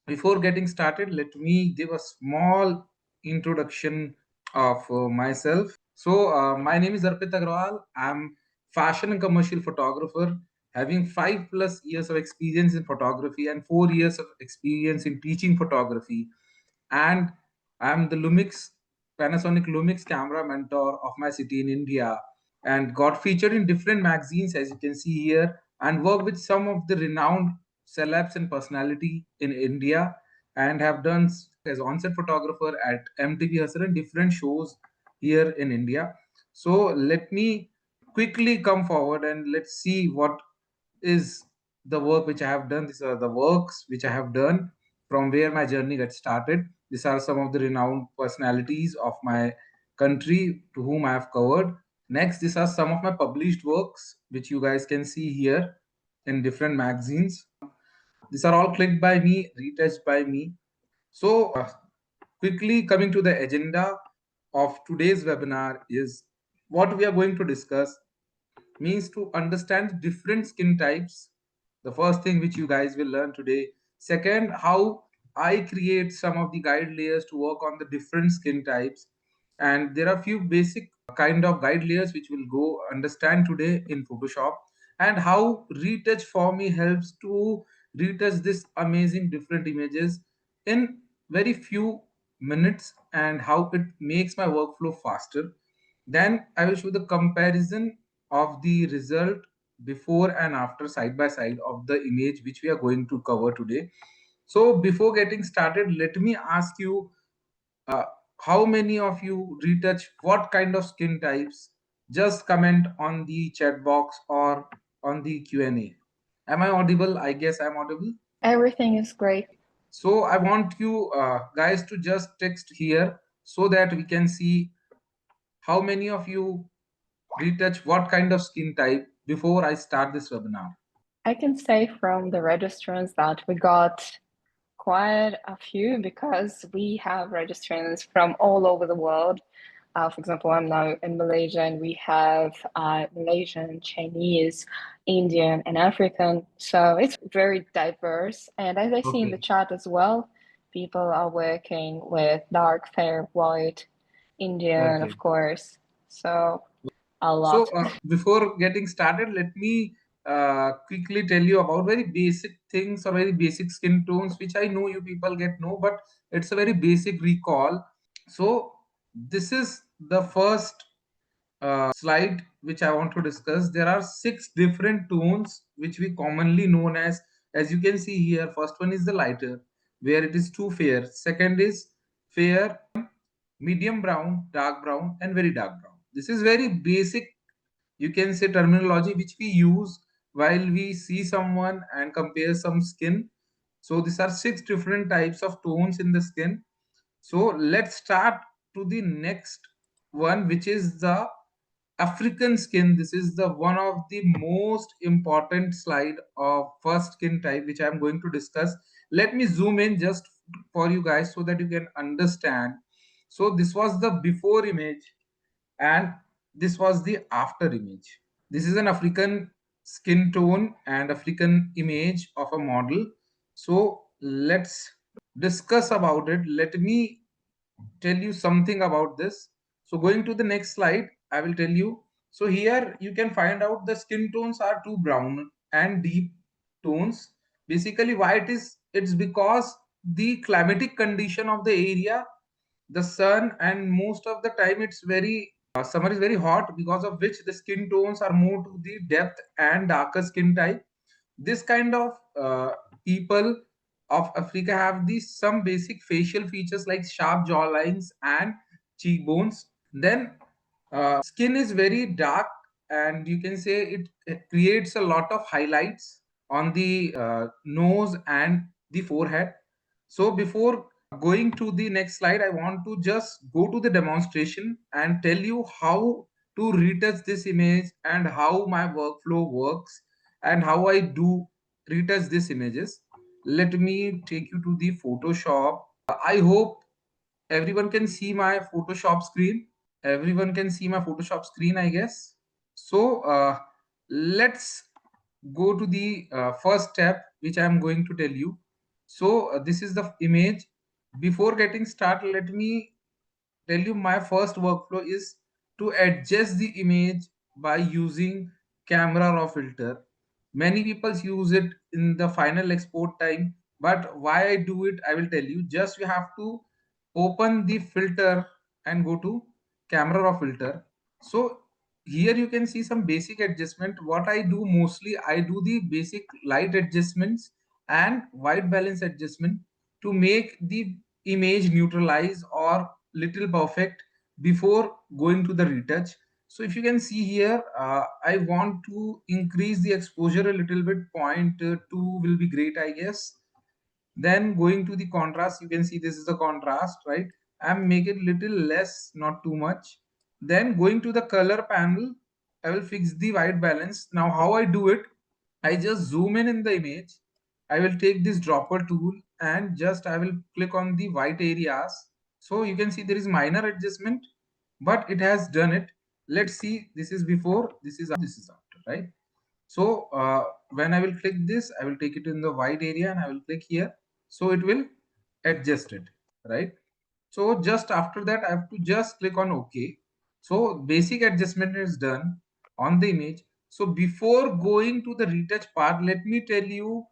Before getting started, let me give a small introduction of myself. My name is Arpit Agarwal. I'm fashion and commercial photographer, having 5+ years of experience in photography and 4 years of experience in teaching photography. And I'm the Panasonic Lumix camera mentor of my city in India, and got featured in different magazines, as you can see here, and worked with some of the renowned celebs and personality in India, and have done as on-set photographer at MTV Hustle and different shows here in India. So let me quickly come forward and let's see what is the work which I have done. These are the works which I have done from where my journey got started. These are some of the renowned personalities of my country to whom I have covered. Next, these are some of my published works which you guys can see here in different magazines. These are all clicked by me, retouched by me. So, quickly coming to the agenda of today's webinar is what we are going to discuss means to understand different skin types. The first thing which you guys will learn today. Second, how I create some of the guide layers to work on the different skin types. And there are few basic kind of guide layers which we'll go understand today in Photoshop, and how Retouch4me helps to retouch this amazing different images in very few minutes, and how it makes my workflow faster. Then I will show the comparison of the result before and after, side by side, of the image which we are going to cover today. So before getting started, let me ask you, uh, how many of you retouch what kind of skin types? Just comment on the chat box or on the Q&A. Am I audible? I guess I'm audible. Everything is great. So I want you guys to just text here so that we can see how many of you retouch what kind of skin type before I start this webinar. I can say from the registrants that we got quite a few because we have registrants from all over the world. For example, I'm now in Malaysia and we have Malaysian, Chinese, Indian, and African. So it's very diverse. And as I see in the chat as well, people are working with dark, fair, white, Indian, Okay. of course. So a So lot. before getting started, let me quickly tell you about very basic things or very basic skin tones, which I know you people get know, but it's a very basic recall. So this is the first slide which I want to discuss. There are 6 different tones which we commonly known as you can see here. First one is the lighter, where it is too fair. Second is fair, medium brown, dark brown, and very dark brown. This is very basic, you can say, terminology which we use while we see someone and compare some skin. So these are 6 different types of tones in the skin. So let's start to the next one, which is the African skin. This is the one of the most important slide of first skin type which I am going to discuss. Let me zoom in just for you guys so that you can understand. So this was the before image and this was the after image. This is an African skin tone and African image of a model. So let's discuss about it. Let me tell you something about this. So going to the next slide, I will tell you. So here you can find out the skin tones are two brown and deep tones. Basically why it is, it's because the climatic condition of the area, the sun, and most of the time it's very summer is very hot, because of which the skin tones are more to the depth and darker skin type. This kind of people of Africa have these some basic facial features like sharp jaw lines and cheekbones. Then skin is very dark, and you can say it creates a lot of highlights on the nose and the forehead. So before going to the next slide, I want to just go to the demonstration and tell you how to retouch this image and how my workflow works and how I do retouch these images. Let me take you to the Photoshop. I hope everyone can see my Photoshop screen. Everyone can see my Photoshop screen, I guess. So let's go to the first step, which I'm going to tell you. So this is the image. Before getting started, let me tell you my first workflow is to adjust the image by using camera raw filter. Many people use it in the final export time, but why I do it, I will tell you. Just you have to open the filter and go to camera raw filter. So here you can see some basic adjustment. What I do mostly, I do the basic light adjustments and white balance adjustment to make the image neutralize or little perfect before going to the retouch. So if you can see here, I want to increase the exposure a little bit. Point 2 will be great, I guess. Then going to the contrast, you can see this is the contrast, right? I'm making little less, not too much. Then going to the color panel, I will fix the white balance. Now how I do it, I just zoom in the image. I will take this dropper tool and just I will click on the white areas. So you can see there is minor adjustment, but it has done it. Let's see, this is before, this is after, right? So when I will click this, I will take it in the white area and I will click here. So it will adjust it, right? So just after that, I have to just click on OK. So basic adjustment is done on the image. So before going to the retouch part, let me tell you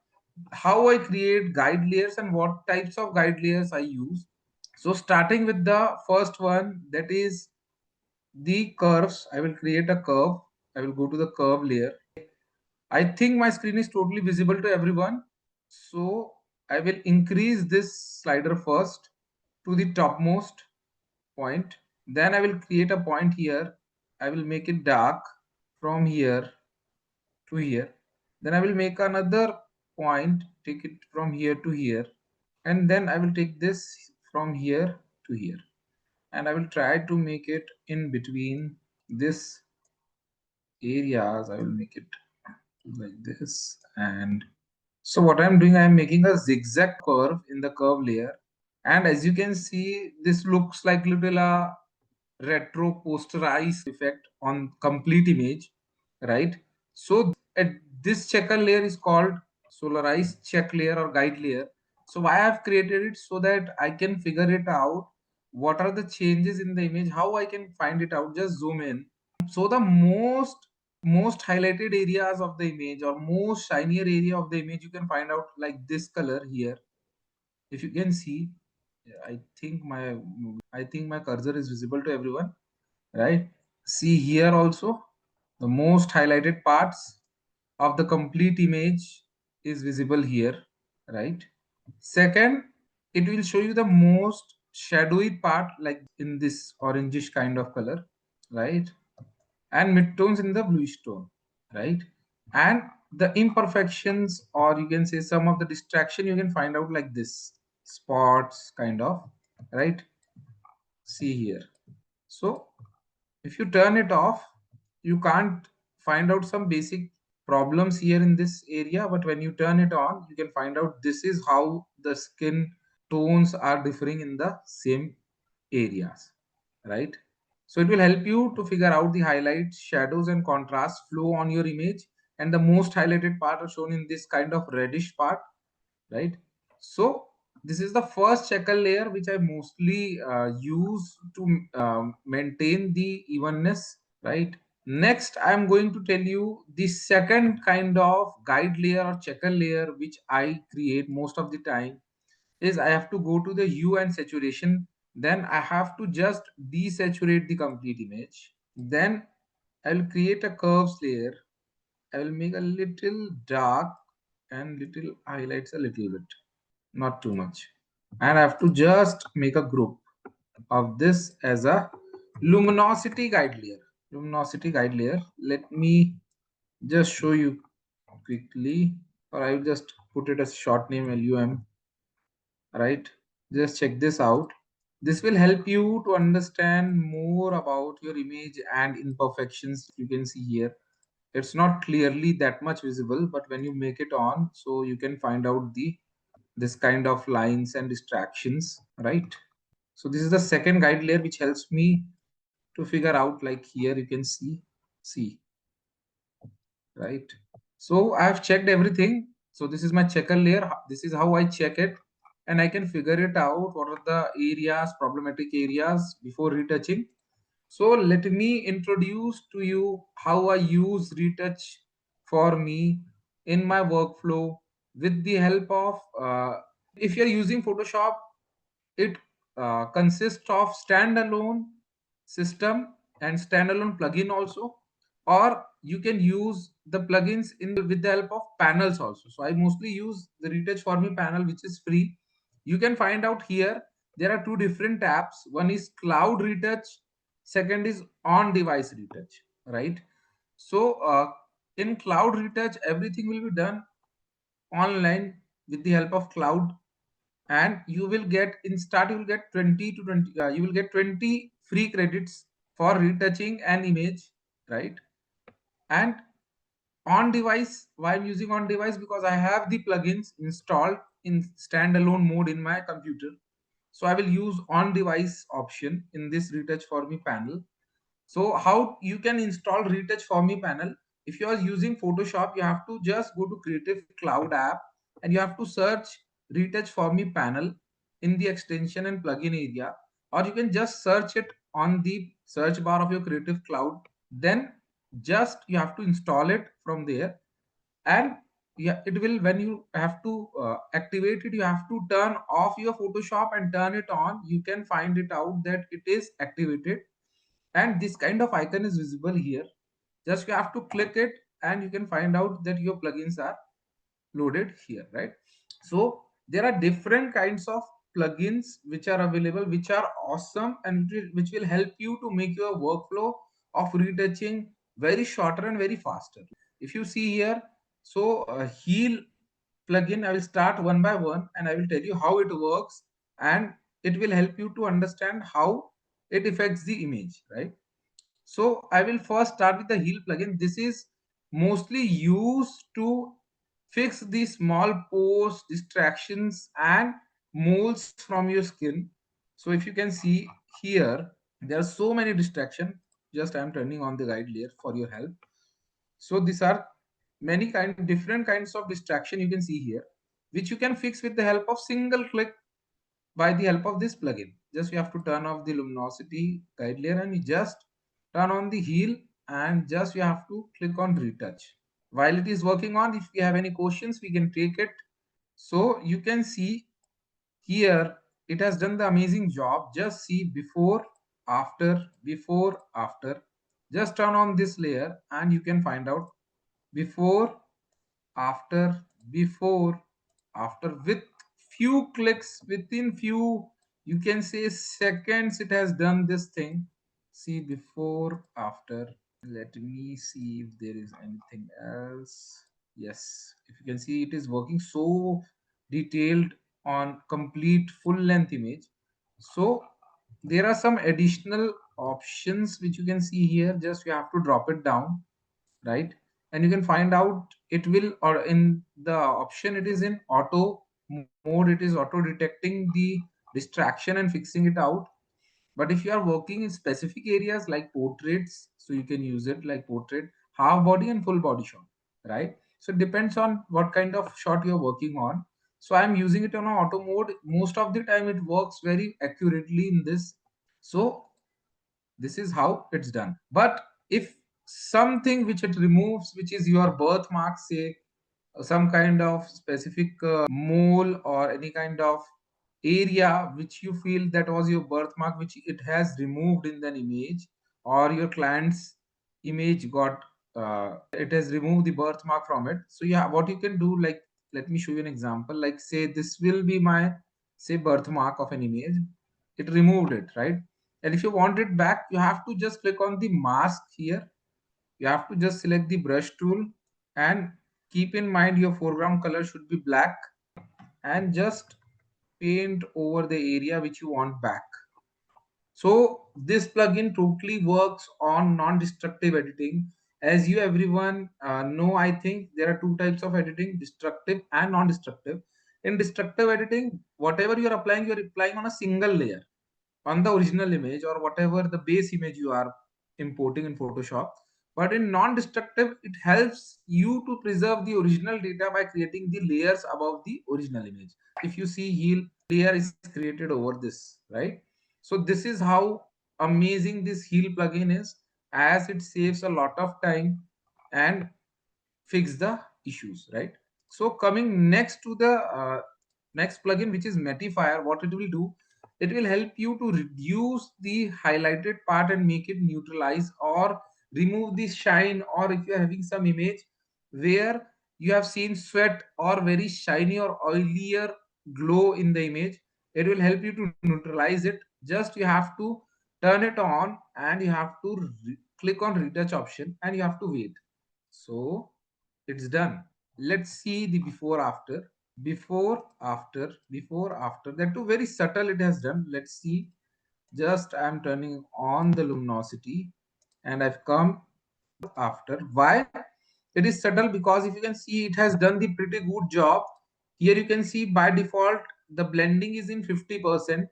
how I create guide layers and what types of guide layers I use. So starting with the first one, that is the curves. I will create a curve. I will go to the curve layer. I think my screen is totally visible to everyone. So I will increase this slider first to the topmost point. Then I will create a point here. I will make it dark from here to here. Then I will make another point, take it from here to here. And then I will take this from here to here. And I will try to make it in between this areas. I will make it like this. And so what I'm doing, I'm making a zigzag curve in the curve layer. And as you can see, this looks like little retro posterized effect on complete image, right? So this checker layer is called Solarized check layer or guide layer. So why I've created it, so that I can figure it out. What are the changes in the image? How I can find it out? Just zoom in. So the most highlighted areas of the image or most shinier area of the image, you can find out like this color here. If you can see, I think my cursor is visible to everyone, right? See here also, the most highlighted parts of the complete image is visible here, right? Second, it will show you the most shadowy part, like in this orangish kind of color, right? And midtones in the bluish tone, right? And the imperfections, or you can say some of the distraction, you can find out like this spots kind of, right? See here. So if you turn it off, you can't find out some basic problems here in this area, but when you turn it on, you can find out this is how the skin tones are differing in the same areas, right? So it will help you to figure out the highlights, shadows and contrast flow on your image, and the most highlighted part are shown in this kind of reddish part, right? So this is the first checker layer which I mostly use to maintain the evenness, right? Next, I'm going to tell you the second kind of guide layer or checker layer which I create most of the time is I have to go to the hue and saturation. Then I have to just desaturate the complete image. Then I will create a curves layer. I will make a little dark and little highlights a little bit, not too much. And I have to just make a group of this as a luminosity guide layer. Luminosity guide layer. Let me just show you quickly, or I will just put it as short name LUM, right? Just check this out. This will help you to understand more about your image and imperfections. You can see here, it's not clearly that much visible, but when you make it on, so you can find out the this kind of lines and distractions, right? So this is the second guide layer which helps me to figure out, like here you can see, right? So I have checked everything. So this is my checker layer. This is how I check it, and I can figure it out what are the areas, problematic areas before retouching. So let me introduce to you how I use Retouch for me in my workflow with the help of if you're using Photoshop, it consists of standalone system and standalone plugin also, or you can use the plugins in with the help of panels also. So I mostly use the Retouch for me panel, which is free. You can find out here there are two different tabs. One is cloud retouch, second is on device retouch, right? So in cloud retouch, everything will be done online with the help of cloud, and you will get in start you will get 20 to 20 you will get 20 free credits for retouching an image, right? And on device, why I'm using on device, because I have the plugins installed in standalone mode in my computer. So I will use on device option in this retouch for me panel. So how you can install Retouch for me panel? If you are using Photoshop, you have to just go to Creative Cloud app and you have to search Retouch for me panel in the extension and plugin area, or you can just search it on the search bar of your Creative Cloud. Then just you have to install it from there, and yeah, it will, when you have to activate it, you have to turn off your Photoshop and turn it on. You can find it out that it is activated, and this kind of icon is visible here. Just you have to click it and you can find out that your plugins are loaded here, right? So there are different kinds of plugins which are available, which are awesome, and which will help you to make your workflow of retouching very shorter and very faster. If you see here, so heal plugin, I will start one by one and I will tell you how it works, and it will help you to understand how it affects the image, right? So I will first start with the heal plugin. This is mostly used to fix the small pores, distractions, and moles from your skin. So if you can see here, there are so many distractions. Just I am turning on the guide layer for your help. So these are different kinds of distraction you can see here, which you can fix with the help of single click by the help of this plugin. Just you have to turn off the luminosity guide layer and you just turn on the heal, and just you have to click on retouch. While it is working on, if you have any questions, we can take it. So you can see here, it has done the amazing job. Just see before, after, before, after. Just turn on this layer and you can find out before, after, before, after, with few clicks, within few, you can say seconds, it has done this thing. See before, after. Let me see if there is anything else. Yes, if you can see, it is working so detailed on complete full length image. So there are some additional options which you can see here. Just you have to drop it down, right? And you can find out it will, or in the option it is in auto mode, it is auto detecting the distraction and fixing it out. But if you are working in specific areas like portraits, so you can use it like portrait, half body and full body shot, right? So it depends on what kind of shot you're working on. So I'm using it on auto mode. Most of the time it works very accurately in this. So this is how it's done. But if something which it removes, which is your birthmark, say some kind of specific mole or any kind of area which you feel that was your birthmark, which it has removed in an image, or your client's image got it has removed the birthmark from it. So yeah, what you can do, like, let me show you an example. Like, say this will be my, say, birthmark of an image. It removed it, right? And if you want it back, you have to just click on the mask here. You have to just select the brush tool, and keep in mind your foreground color should be black, and just paint over the area which you want back. So this plugin totally works on non-destructive editing. As you everyone know, I think there are two types of editing: destructive and non-destructive. In destructive editing, whatever you're applying on a single layer on the original image or whatever the base image you are importing in Photoshop. But in non-destructive, it helps you to preserve the original data by creating the layers above the original image. If you see heal, layer is created over this, right? So this is how amazing this heal plugin is, as it saves a lot of time and fix the issues, right? So coming next to the next plugin, which is Mattifier, what it will do, it will help you to reduce the highlighted part and make it neutralize or remove the shine, or if you are having some image where you have seen sweat or very shiny or oilier glow in the image, it will help you to neutralize it. Just you have to turn it on and you have to click on retouch option and you have to wait. So it's done. Let's see the before after. Before after, that too very subtle it has done. Let's see. Just I'm turning on the luminosity and I've come after. Why it is subtle? Because if you can see, it has done the pretty good job. Here you can see by default the blending is in 50%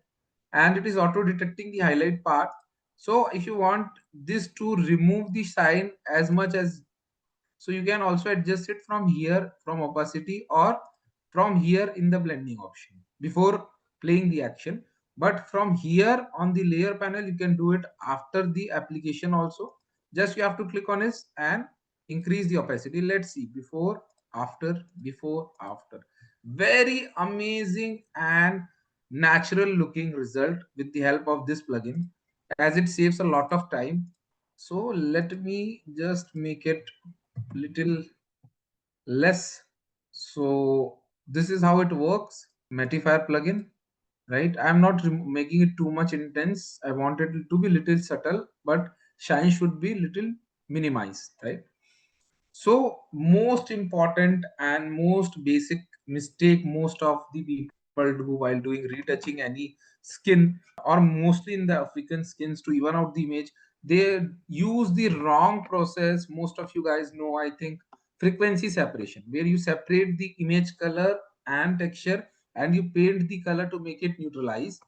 and it is auto detecting the highlight part. So if you want this to remove the shine as much as, so you can also adjust it from here, from opacity, or from here in the blending option before playing the action. But from here on the layer panel you can do it after the application also. Just you have to click on it and increase the opacity. Let's see before after, very amazing and natural looking result with the help of this plugin, as it saves a lot of time. So let me just make it little less. So this is how it works. Mattifier plugin, right? I'm not making it too much intense. I want it to be little subtle, but shine should be little minimized, right? So most important and most basic mistake most of the people do while doing retouching any skin, or mostly in the African skins, to even out the image, they use the wrong process. Most of you guys know, I think, frequency separation, where you separate the image color and texture and you paint the color to make it neutralize.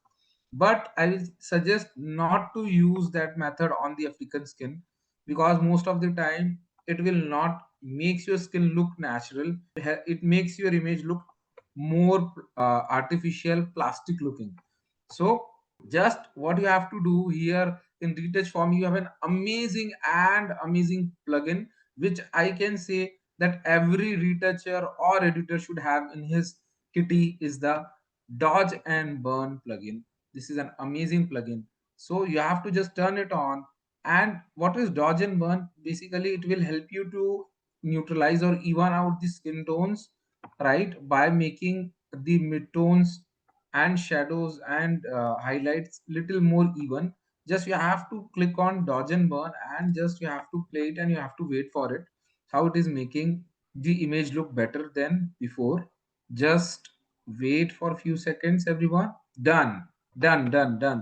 But I will suggest not to use that method on the African skin, because most of the time it will not makes your skin look natural. It makes your image look more artificial, plastic looking. So just what you have to do here in Retouch4me, you have an amazing and amazing plugin, which I can say that every retoucher or editor should have in his kitty, is the dodge and burn plugin. This is an amazing plugin. So you have to just turn it on. And what is dodge and burn? Basically it will help you to neutralize or even out the skin tones, right, by making the midtones and shadows and highlights little more even. Just you have to click on dodge and burn and just you have to play it and you have to wait for it, how it is making the image look better than before. Just wait for a few seconds, everyone. Done.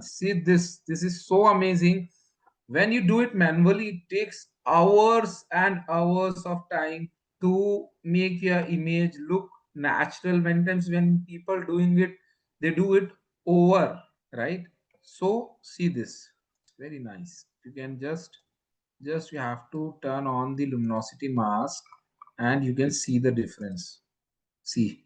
See this, this is so amazing. When you do it manually, it takes hours and hours of time to make your image look natural. Many times when people doing it, they do it over, right? So see this, very nice. You can just you have to turn on the luminosity mask and you can see the difference. See,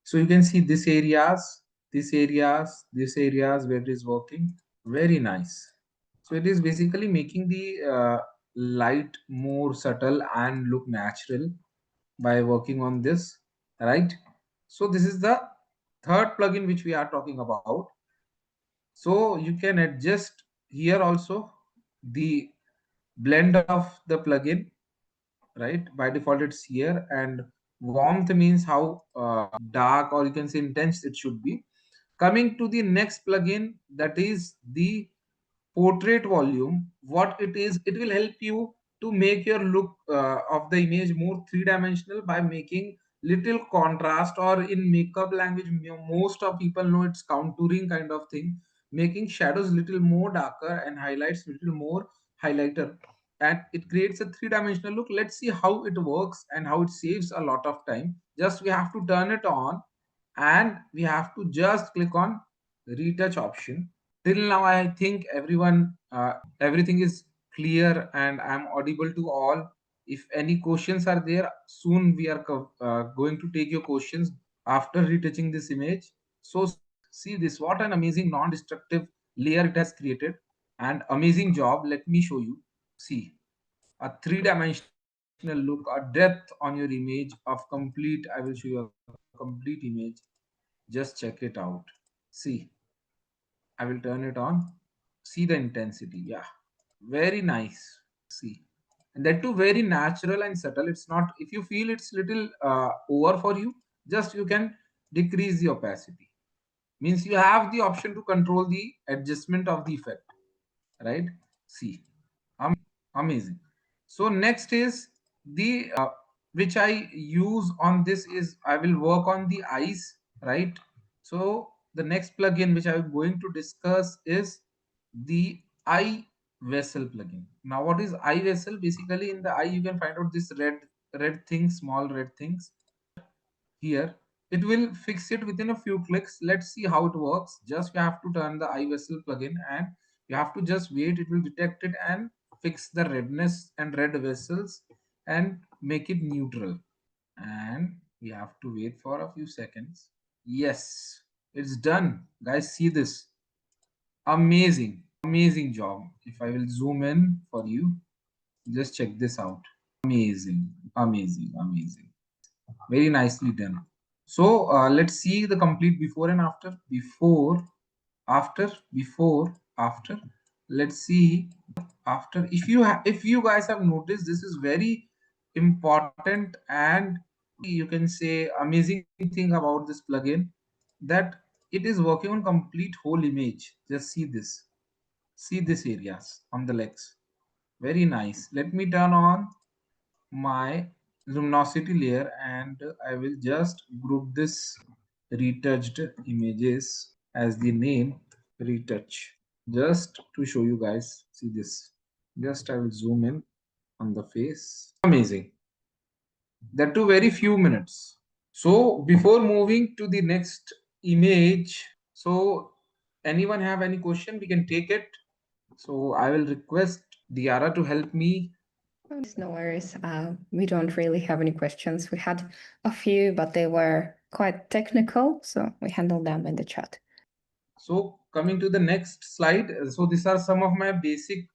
so you can see this areas where it is working. Very nice. So it is basically making the light more subtle and look natural by working on this, right? So this is the third plugin which we are talking about. So you can adjust here also the blend of the plugin, right? By default it's here, and warmth means how dark or you can say intense it should be. Coming to the next plugin, that is the portrait volume. What it is, it will help you to make your look of the image more three-dimensional by making little contrast, or in makeup language most of people know it's contouring kind of thing, making shadows little more darker and highlights little more highlighter, and it creates a three-dimensional look. Let's see how it works and how it saves a lot of time. Just we have to turn it on and we have to just click on retouch option. Till now I think everyone everything is clear and I'm audible to all. If any questions are there, soon we are going to take your questions after retouching this image. So see this, what an amazing non-destructive layer it has created, and amazing job. Let me show you. See, a three-dimensional look, a depth on your image of complete. I will show you a complete image. Just check it out. See, I will turn it on. See the intensity. Yeah, very nice. See, and that too very natural and subtle. It's not, if you feel it's little over for you, just you can decrease the opacity. Means you have the option to control the adjustment of the effect, right? See, amazing. So next is the which I use on this is I will work on the eyes, right? So the next plugin which I'm going to discuss is the eye vessel plugin. Now, what is eye vessel? Basically, in the eye you can find out this red things, small red things here. It will fix it within a few clicks. Let's see how it works. Just you have to turn the eye vessel plugin and you have to just wait. It will detect it and fix the redness and red vessels and make it neutral. And we have to wait for a few seconds. Yes, it's done. Guys, see this. Amazing, amazing job. If I will zoom in for you, just check this out. Amazing, amazing, amazing. Very nicely done. So let's see the complete before and after. Before, after, before, after. Let's see after. If you guys have noticed, this is very important and you can say amazing thing about this plugin, that it is working on complete whole image. Just see this. See this areas on the legs. Very nice. Let me turn on my luminosity layer and I will just group this retouched images as the name retouch, just to show you guys. See this, just I will zoom in on the face. Amazing, that too very few minutes. So before moving to the next image, so anyone have any question, we can take it. So I will request Diara to help me. No worries. We don't really have any questions. We had a few, but they were quite technical, so we handled them in the chat. So coming to the next slide, so these are some of my basic,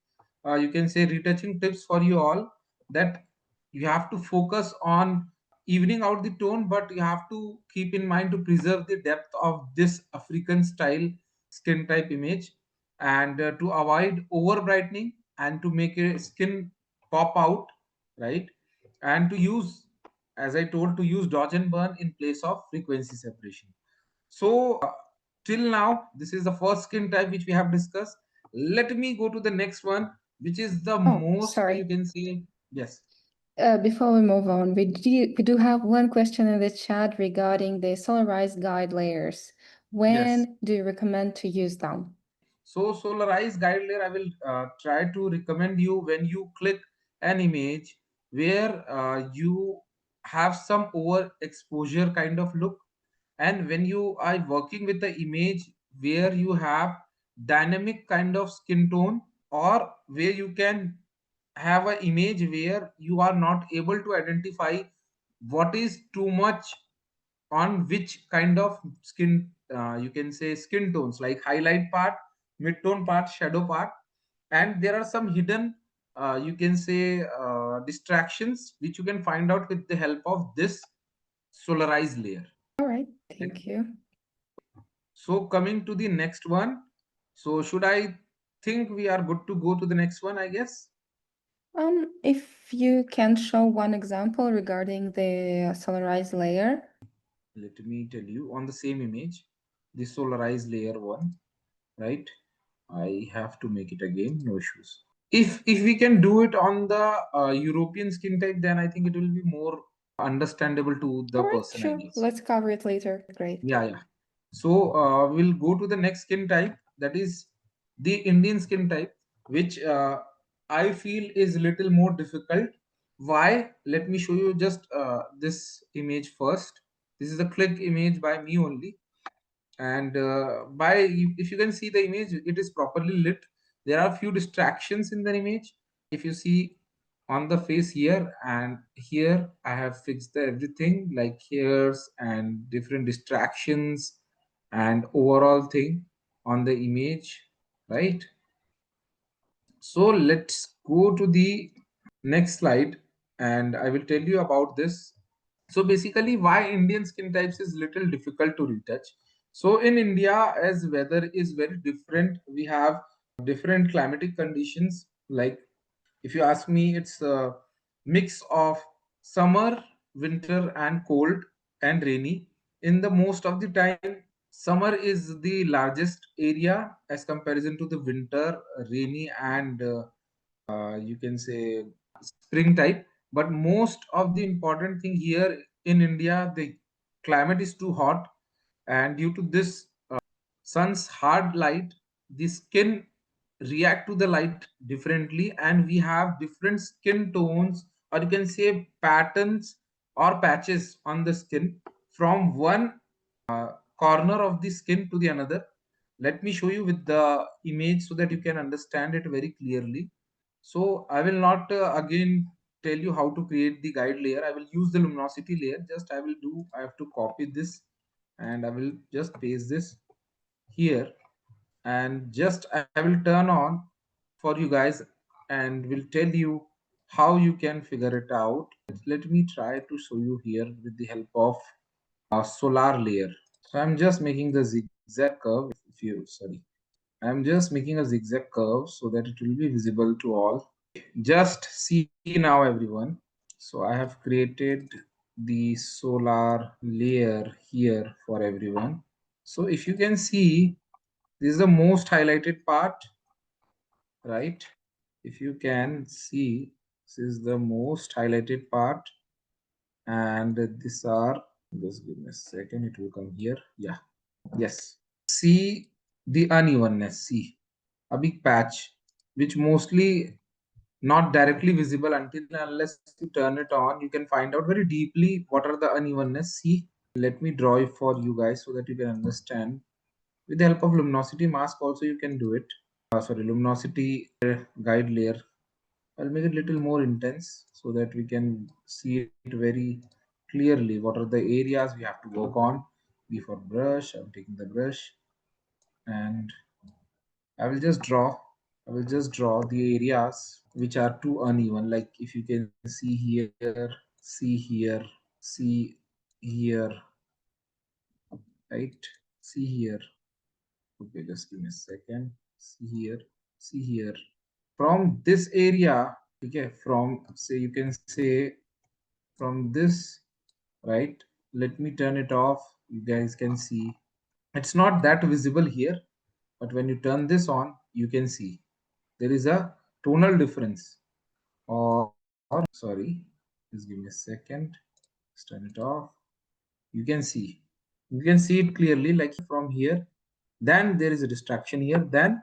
you can say retouching tips for you all, that you have to focus on evening out the tone, but you have to keep in mind to preserve the depth of this African style skin type image, and to avoid over brightening and to make a skin pop out, right? And to use, as I told, to use dodge and burn in place of frequency separation. So till now, this is the first skin type which we have discussed. Let me go to the next one, which is the most, sorry. you can say, yes. Before we move on, we do have one question in the chat regarding the Solarized guide layers. When do you recommend to use them? So Solarized guide layer, I will try to recommend you when you click an image where you have some overexposure kind of look, and when you are working with the image where you have dynamic kind of skin tone, or where you can have an image where you are not able to identify what is too much on which kind of skin, you can say skin tones, like highlight part, mid-tone part, shadow part, and there are some hidden, you can say, distractions which you can find out with the help of this solarized layer. All right, thank you. So coming to the next one, so should I think we are good to go to the next one, I guess. If you can show one example regarding the Solarized layer. Let me tell you, on the same image, the solarized layer one, right? I have to make it again, no issues. If we can do it on the European skin type, then I think it will be more understandable to the All right, person, I sure. guess. Let's cover it later. Great. Yeah. So we'll go to the next skin type, that is the Indian skin type, which I feel is little more difficult. Why? Let me show you just this image first. This is a click image by me only, and if you can see the image, it is properly lit. There are few distractions in the image, If you see on the face here and here, I have fixed everything like hairs and different distractions and overall thing on the image, right? So let's go to the next slide and I will tell you about this. So basically, why Indian skin types is little difficult to retouch. So in India, as weather is very different, we have different climatic conditions. Like if you ask me, it's a mix of summer, winter, and cold and rainy. In the most of the time, summer is the largest area as comparison to the winter, rainy, and you can say spring type. But most of the important thing here in India, the climate is too hot, and due to this sun's hard light, the skin react to the light differently, and we have different skin tones, or you can say patterns or patches on the skin from one corner of the skin to the another. Let me show you with the image so that you can understand it very clearly. So I will not again tell you how to create the guide layer. I will use the luminosity layer. Just I have to copy this and I will just paste this here, and just I will turn on for you guys and will tell you how you can figure it out. Let me try to show you here with the help of a solar layer. So I'm just making the zigzag curve. If you sorry, I'm just making a zigzag curve so that it will be visible to all. Just see now, everyone. So I have created the solar layer here for everyone. So if you can see, this is the most highlighted part, right? If you can see, this is the most highlighted part, and these are, just give me a second, it will come here. Yeah, yes. See the unevenness, see a big patch, which mostly not directly visible until unless you turn it on. You can find out very deeply what are the unevenness. See, let me draw it for you guys so that you can understand. With the help of luminosity mask also you can do it. Sorry, luminosity guide layer. I'll make it a little more intense so that we can see it very clearly. What are the areas we have to work on? Before brush, I'm taking the brush and I will just draw. I will just draw the areas which are too uneven. Like if you can see here, see here, see here, right? See here. Okay, just give me a second. See here, see here. From this area, okay, from say you can say from this, right? Let me turn it off. You guys can see it's not that visible here, but when you turn this on, you can see there is a tonal difference. Or sorry, just give me a second. Let's turn it off. You can see, you can see it clearly, like from here. Then there is a distraction here. Then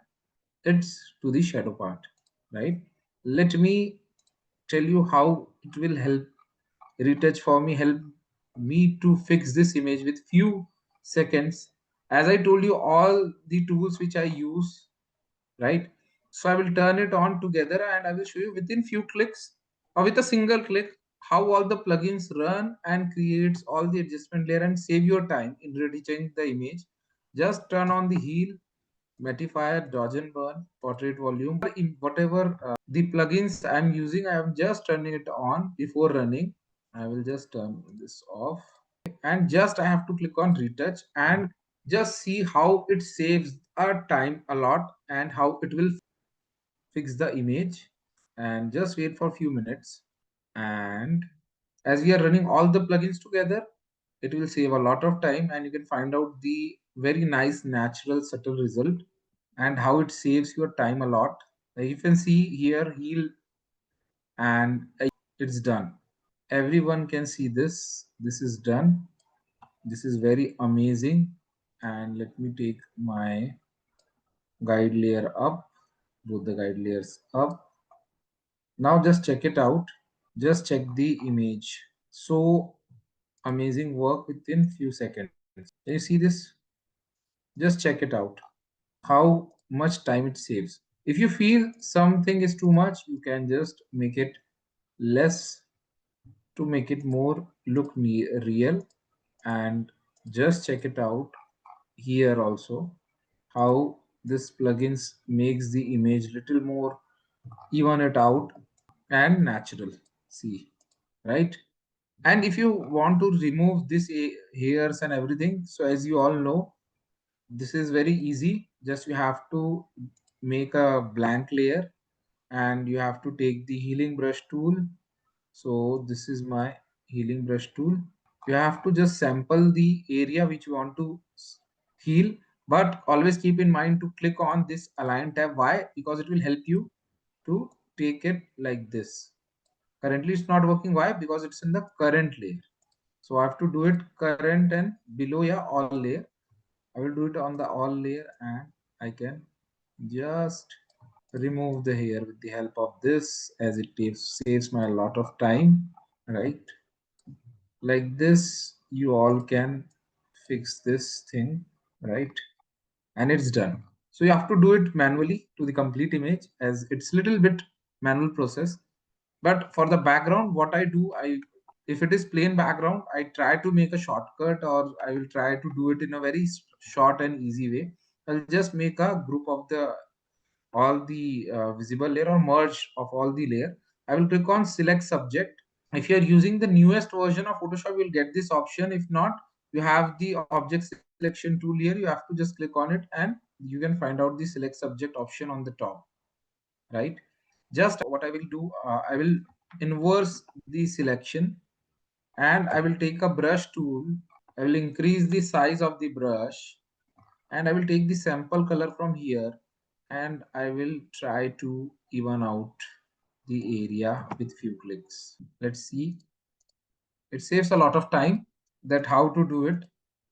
it's to the shadow part, right? Let me tell you how it will help. Retouch for me help me to fix this image with few seconds. As I told you, all the tools which I use, right? So I will turn it on together and I will show you within few clicks or with a single click how all the plugins run and creates all the adjustment layer and save your time in retouching the image. Just turn on the heal, Mattifier, dodge and burn, portrait volume, in whatever the plugins I'm using. I am just turning it on before running. I will just turn this off and just I have to click on retouch and just see how it saves our time a lot and how it will fix the image, and just wait for a few minutes. And as we are running all the plugins together, it will save a lot of time and you can find out the very nice natural subtle result and how it saves your time a lot. Like you can see here heal, and it's done. Everyone can see this. This is done. This is very amazing. And let me take my guide layer up, both the guide layers up. Now just check it out. Just check the image. So amazing work within few seconds. Can you see this? Just check it out. How much time it saves. If you feel something is too much, you can just make it less to make it more look real. And just check it out here also, how this plugins makes the image little more even it out and natural. See, right? And if you want to remove this hairs and everything, so as you all know, this is very easy. Just you have to make a blank layer, and you have to take the healing brush tool. So this is my healing brush tool. You have to just sample the area which you want to heal, but always keep in mind to click on this align tab. Why? Because it will help you to take it like this. Currently it's not working. Why? Because it's in the current layer. So I have to do it current and below, yeah, all layer. I will do it on the all layer, and I can just remove the hair with the help of this, as it saves my a lot of time, right? Like this you all can fix this thing, right? And it's done. So you have to do it manually to the complete image, as it's little bit manual process. But for the background, what I do, I if it is plain background, I try to make a shortcut, or I will try to do it in a very short and easy way. I'll just make a group of the all the visible layer, or merge of all the layer. I will click on select subject. If you are using the newest version of Photoshop, you'll get this option. If not, you have the object selection tool here. You have to just click on it, and you can find out the select subject option on the top, right? Just what I will do, I will inverse the selection, and I will take a brush tool. I will increase the size of the brush, and I will take the sample color from here, and I will try to even out the area with few clicks. Let's see. It saves a lot of time. That how to do it.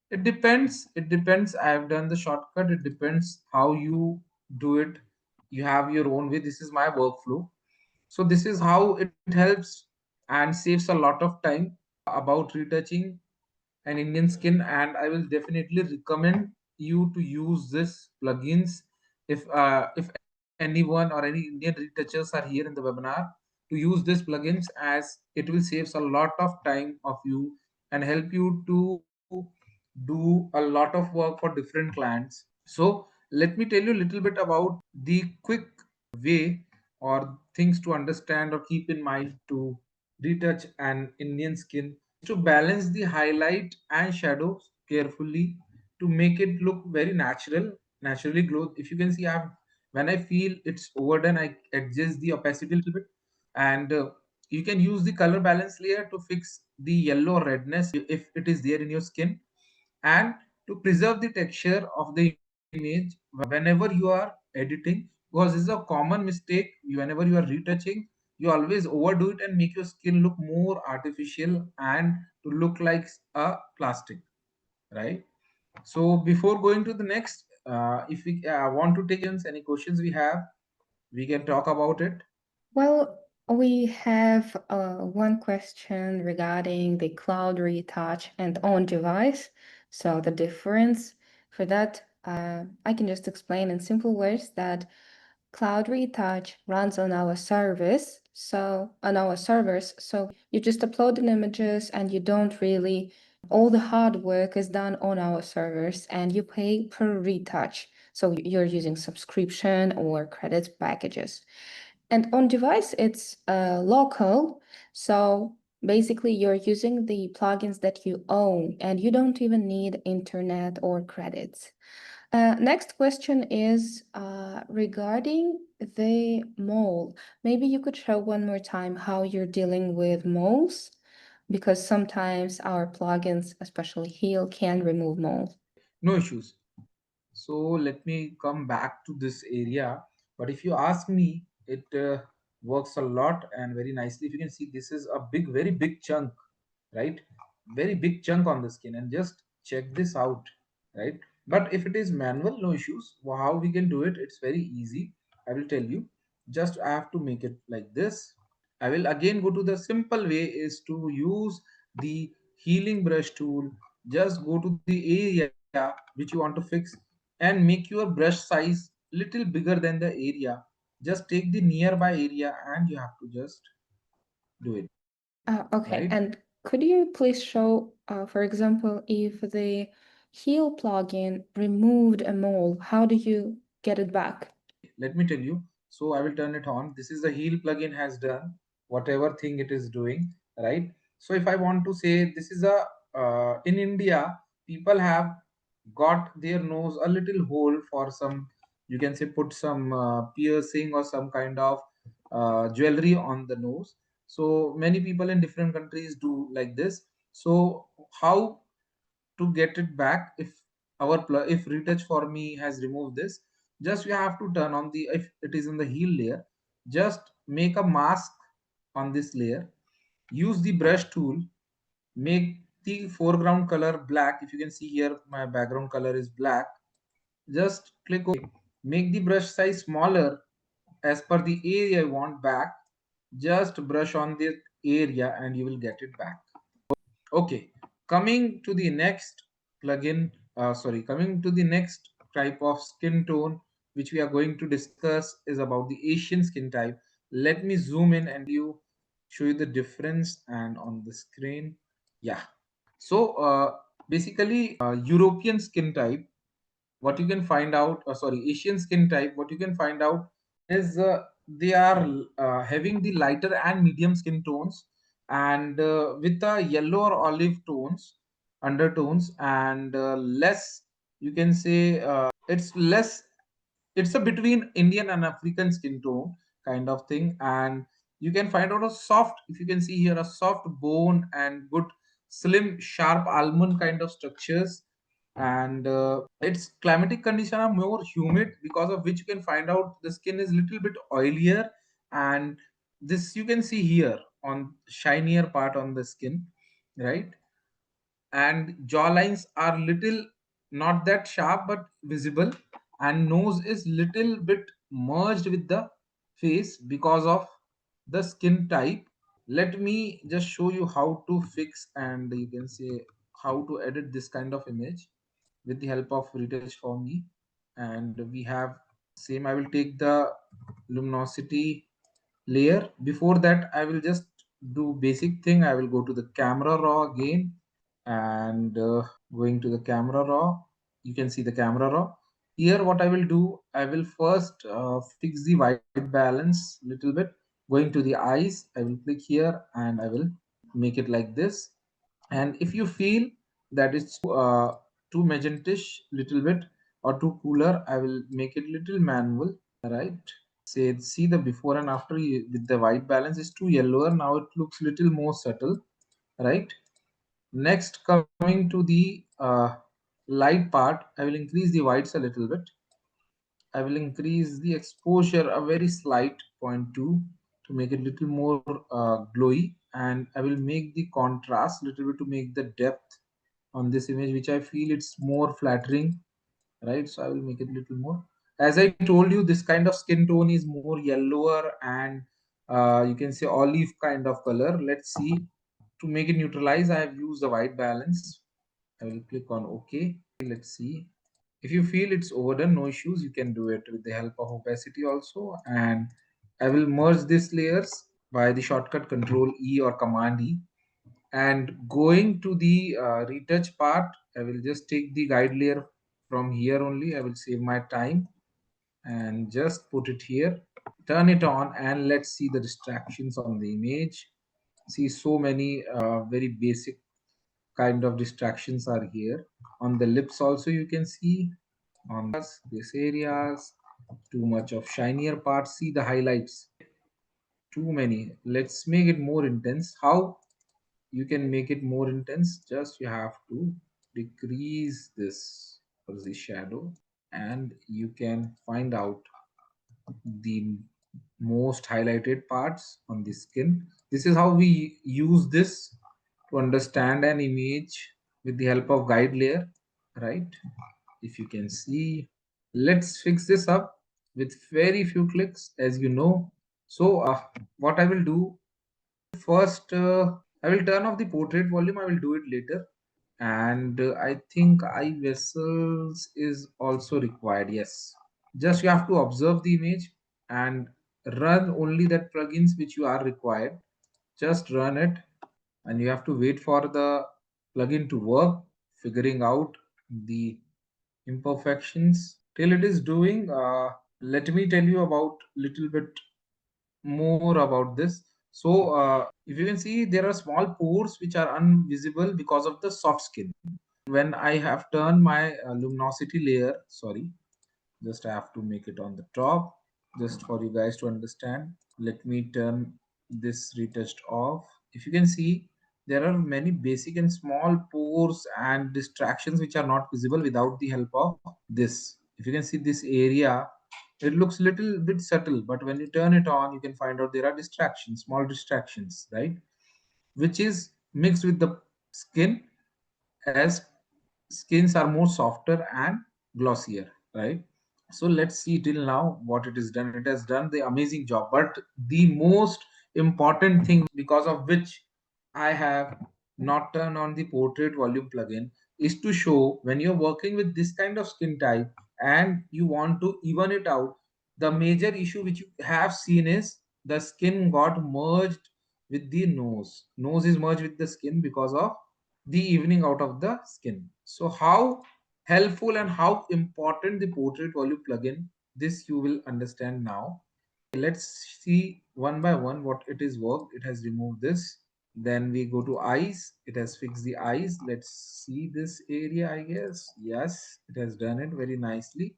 It depends. I have done the shortcut. It depends how you do it. You have your own way. This is my workflow. So this is how it helps and saves a lot of time about retouching an Indian skin. And I will definitely recommend you to use this plugins if anyone or any Indian retouchers are here in the webinar, to use this plugins, as it will saves a lot of time of you and help you to do a lot of work for different clients. So let me tell you a little bit about the quick way or things to understand or keep in mind to retouch an Indian skin is to balance the highlight and shadows carefully to make it look very natural, naturally glow. If you can see, I have when I feel it's overdone, I adjust the opacity a little bit, and you can use the color balance layer to fix the yellow redness if it is there in your skin, and to preserve the texture of the image whenever you are editing, because this is a common mistake. Whenever you are retouching, you always overdo it and make your skin look more artificial and to look like a plastic, right? So before going to the next, if we want to take any questions we have, we can talk about it. Well, we have one question regarding the cloud retouch and on device. So the difference for that, I can just explain in simple words that Cloud Retouch runs on our service, so on our servers. So you just upload the images and you don't really, all the hard work is done on our servers and you pay per retouch. So you're using subscription or credits packages. And on device, it's local. So basically, you're using the plugins that you own and you don't even need internet or credits. Next question is regarding the mole. Maybe you could show one more time how you're dealing with moles, because sometimes our plugins, especially Heal, can remove moles. No issues. So let me come back to this area. But if you ask me, it works a lot and very nicely. If you can see, this is a big, very big chunk, right? Very big chunk on the skin. And just check this out, right? But if it is manual, no issues. How we can do it? It's very easy. I will tell you. Just I have to make it like this. I will again go to the simple way is to use the healing brush tool. Just go to the area which you want to fix and make your brush size little bigger than the area, just take the nearby area and you have to just do it, Okay, right? and could you please show, for example, if the heal plugin removed a mole, how do you get it back? Let me tell you. So I will turn it on. This is the heal plugin has done whatever thing it is doing, right? So if I want to say, this is a in India, people have got their nose a little hole for some, you can say, put some piercing or some kind of jewelry on the nose. So many people in different countries do like this. So how to get it back? If if Retouch for me has removed this, just you have to turn on the, if it is in the heel layer, just make a mask on this layer, use the brush tool, make the foreground color black. If you can see here, my background color is black. Just click OK, make the brush size smaller as per the area you want back. Just brush on the area and you will get it back. Okay, coming to the next plugin, coming to the next type of skin tone, which we are going to discuss is about the Asian skin type. Let me zoom in and show you the difference and on the screen. Yeah. So basically, European skin type, what you can find out, Asian skin type, what you can find out is they are having the lighter and medium skin tones, and with the yellow or olive tones, undertones, and less, you can say, it's less, it's a between Indian and African skin tone kind of thing. And you can find out a soft, if you can see here, a soft bone and good slim sharp almond kind of structures. And its climatic condition are more humid, because of which you can find out the skin is little bit oilier. And this you can see here on shinier part on the skin, right? And jaw lines are little not that sharp but visible, and nose is little bit merged with the face because of the skin type. Let me just show you how to fix, and you can say how to edit this kind of image with the help of Retouch4me. And we have same, I will take the luminosity layer. Before that, I will just do basic thing. I will go to the camera raw again, and going to the camera raw, you can see the camera raw here. What I will do, I will first fix the white balance little bit. Going to the eyes, I will click here and I will make it like this. And if you feel that it's too magentish little bit or too cooler, I will make it little manual, right? Say, see the before and after, with the white balance is too yellower, now it looks little more subtle, right? Next, coming to the light part, I will increase the whites a little bit. I will increase the exposure a very slight 0.2 to make it little more glowy, and I will make the contrast little bit to make the depth on this image, which I feel it's more flattering, right? So I will make it little more. As I told you, this kind of skin tone is more yellower and you can say olive kind of color. Let's see. To make it neutralize, I have used the white balance. I will click on OK. Let's see. If you feel it's overdone, no issues, you can do it with the help of opacity also. And I will merge these layers by the shortcut Control E or Command E. And going to the retouch part, I will just take the guide layer from here only. I will save my time and just put it here, turn it on, and let's see the distractions on the image. See, so many very basic kind of distractions are here. On the lips also you can see, on this areas, too much of shinier parts. See the highlights, too many. Let's make it more intense. How you can make it more intense? Just you have to decrease this for the shadow, and you can find out the most highlighted parts on the skin. This is how we use this to understand an image with the help of guide layer, right? If you can see, let's fix this up with very few clicks, as you know. So what I will do first, I will turn off the portrait volume. I will do it later. And I think eye vessels is also required. Yes. Just you have to observe the image and run only that plugins which you are required. Just run it, and you have to wait for the plugin to work, figuring out the imperfections till it is doing. Let me tell you about little bit more about this. So if you can see, there are small pores which are invisible because of the soft skin. When I have turned my luminosity layer, sorry, just I have to make it on the top just for you guys to understand. Let me turn this retouched off. If you can see, there are many basic and small pores and distractions which are not visible without the help of this. If you can see this area, it looks little bit subtle, but when you turn it on, you can find out there are distractions, small distractions, right? Which is mixed with the skin, as skins are more softer and glossier, right? So let's see till now what it has done. It has done the amazing job, but the most important thing because of which I have not turned on the portrait volume plugin is to show when you're working with this kind of skin type and you want to even it out. The major issue which you have seen is the skin got merged with the nose is merged with the skin because of the evening out of the skin. So how helpful and how important the portrait volume plugin, this you will understand now. Let's see one by one what it is worked. It has removed this. Then we go to eyes. It has fixed the eyes. Let's see this area, I guess. Yes, it has done it very nicely.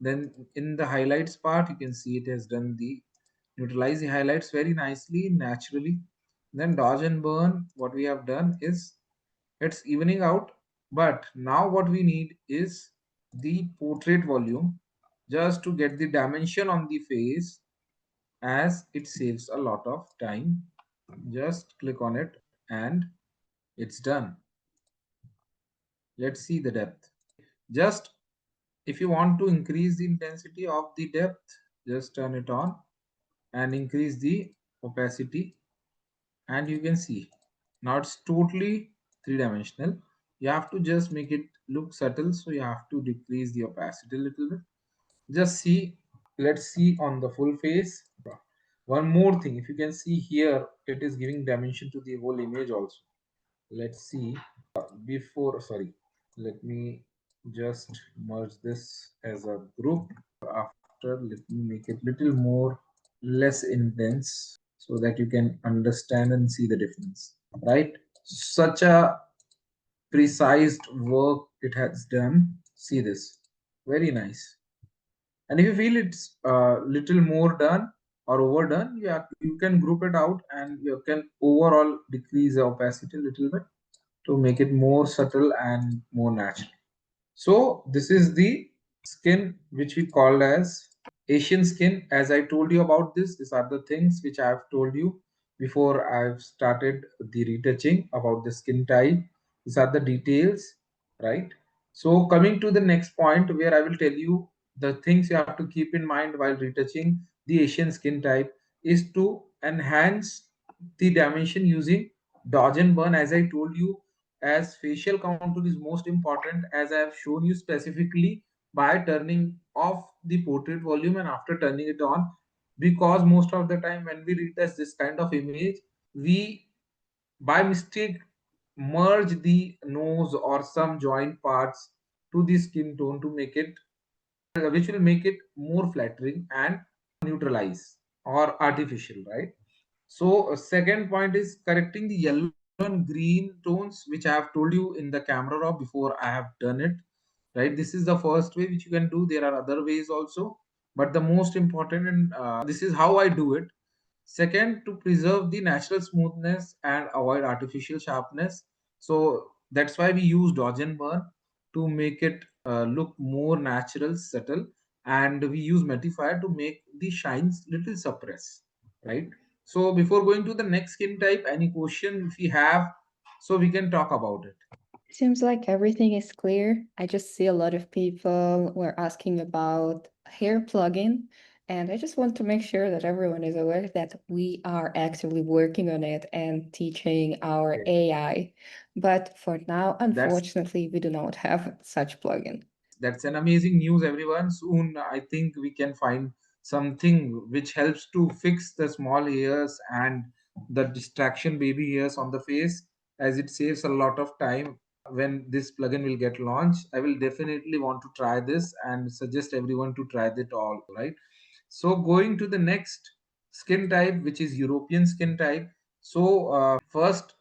Then in the highlights part, you can see it has done the neutralize the highlights very nicely, naturally. Then dodge and burn, what we have done is it's evening out. But now what we need is the portrait volume just to get the dimension on the face, as it saves a lot of time. Just click on it and it's done. Let's see the depth. Just if you want to increase the intensity of the depth, just turn it on and increase the opacity, and you can see now it's totally three-dimensional. You have to just make it look subtle, so you have to decrease the opacity a little bit. Just see, let's see on the full face. One more thing, if you can see here, it is giving dimension to the whole image also. Let's see. Before, sorry, let me just merge this as a group. After, let me make it little more less intense so that you can understand and see the difference, right? Such a precise work it has done. See this, very nice. And if you feel it's a little more done or overdone, you can group it out and you can overall decrease the opacity a little bit to make it more subtle and more natural. So this is the skin which we called as Asian skin. As I told you about this, these are the things which I have told you before I've started the retouching about the skin type. These are the details, right? So coming to the next point where I will tell you the things you have to keep in mind while retouching the Asian skin type is to enhance the dimension using dodge and burn. As I told you, as facial contour is most important, as I have shown you specifically by turning off the portrait volume and after turning it on, because most of the time when we retouch this kind of image, we by mistake merge the nose or some joint parts to the skin tone to make it, which will make it more flattering and neutralize or artificial, right? So second point is correcting the yellow and green tones, which I have told you in the camera raw before I have done it, right? This is the first way which you can do. There are other ways also, but the most important, and this is how I do it. Second, to preserve the natural smoothness and avoid artificial sharpness. So that's why we use dodge and burn to make it look more natural, subtle, and we use Mattifier to make the shines little suppress, right? So before going to the next skin type, any question if you have, so we can talk about it. Seems like everything is clear. I just see a lot of people were asking about hair plugin, and I just want to make sure that everyone is aware that we are actively working on it and teaching our Okay. AI. But for now, That's unfortunately, we do not have such plugin. that's an amazing news, everyone. Soon I think we can find something which helps to fix the small hairs and the distraction baby hairs on the face, as it saves a lot of time. When this plugin will get launched, I will definitely want to try this and suggest everyone to try it all, right? So going to the next skin type, which is European skin type. So first,